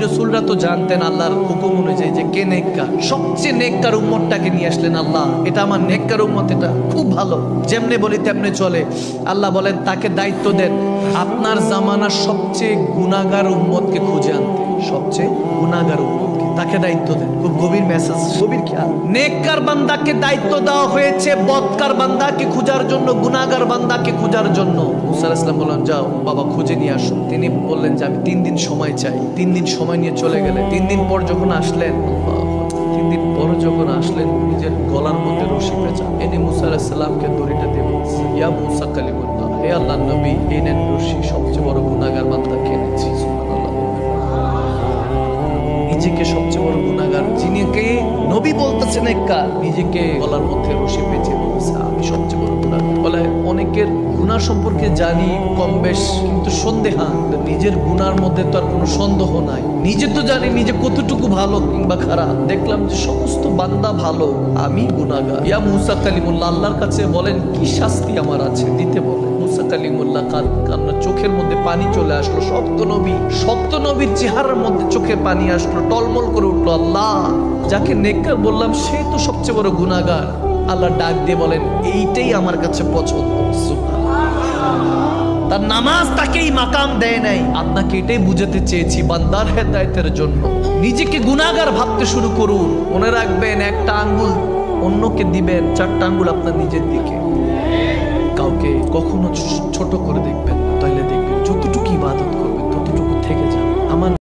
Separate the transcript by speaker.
Speaker 1: রাসূলরা তো জানতেন আল্লাহর হুকুম অনুযায়ী যে কে নেককার। সবচেয়ে নেককার উম্মতটাকে নিয়ে আসলেন আল্লাহ। এটা আমার নেককার উম্মত, এটা খুব ভালো, যেমনে বলি তেমনে চলে। আল্লাহ বলেন তাকে দায়িত্ব দেন আপনার জামানার সবচেয়ে গুনাহগার উম্মতকে খুঁজে আনতে। সবচেয়ে গুনাহগার উম্মতকে তাকে দায়িত্ব দেন। খুব গভীর মেসেজ, গভীর খেয়াল। নেককার বান্দাকে দায়িত্ব দেওয়া হয়েছে বদকার বান্দাকে খোঁজার জন্য, গুনাহগার বান্দাকে খোঁজার জন্য। মুসা আলাইহিস সালাম বললেন যাও বাবা খুঁজে নিয়ে আসো। তিনি বললেন যে আমি 3 দিন সময় চাই। 3 দিন সময় নিয়ে চলে গেলেন। 3 দিন পর যখন আসলেন, 3 দিন পর যখন আসলেন, নিজের গলার মধ্যে রশি পেঁচা এনে মুসা আলাইহিস সালামকে দড়িটা দিয়ে বলছে, ইয়া মুসা কালিমুল্লাহ, হে আল্লাহর নবী, এই নেন রশি, সবচেয়ে বড় গুনাহগার বান্দাকে এনেছি। সুবহানাল্লাহ। নিজেকে সবচেয়ে বড় গুনাহগার, যিনিকে নবী বলতেছেন একা, নিজেকে গলার মধ্যে রশি পেঁচে বলছে আমি সবচেয়ে বড় গুনাহগার। বলে অনেকের গুনাহ সম্পর্কে জানি কম বেশ, কিন্তু সন্দেহান। নিজের গুনার মধ্যে তো আর কোনো সন্দেহ নাই। নিজে তো জানি নিজে কতটুকু ভালো কিংবা খারাপ। দেখলাম যে সমস্ত বান্দা ভালো, আমি গুনাহগার। ইয়া মুসা কালিমুল্লাহ, আল্লাহর কাছে বলেন কি শাস্তি আমার আছে দিতে বলে। মুসা কালিমুল্লাহ কান্না, চোখের মধ্যে পানি চলে আসলো। শক্ত নবীর চেহারার মধ্যে চোখে পানি আসলো, টলমল করে উঠলো। আল্লাহ, যাকে নেককার বললাম সে তো সবচেয়ে বড় গুনাহগার। আল্লাহ ডাক দিয়ে বলেন এইটাই আমার কাছে পছন্দ। তার নামাজ তাকেই মাকাম দেয় নাই। আপনাকে এটাই বুঝাতে চেয়েছি, বান্দার হেদায়েতের জন্য নিজেকে গুনাহগার ভাবতে শুরু করুন। মনে রাখবেন একটা আঙ্গুল অন্যকে দিবেন, 4টা আঙ্গুল আপনার নিজের দিকে। কাউকে কখনো ছোট করে দেখবেন।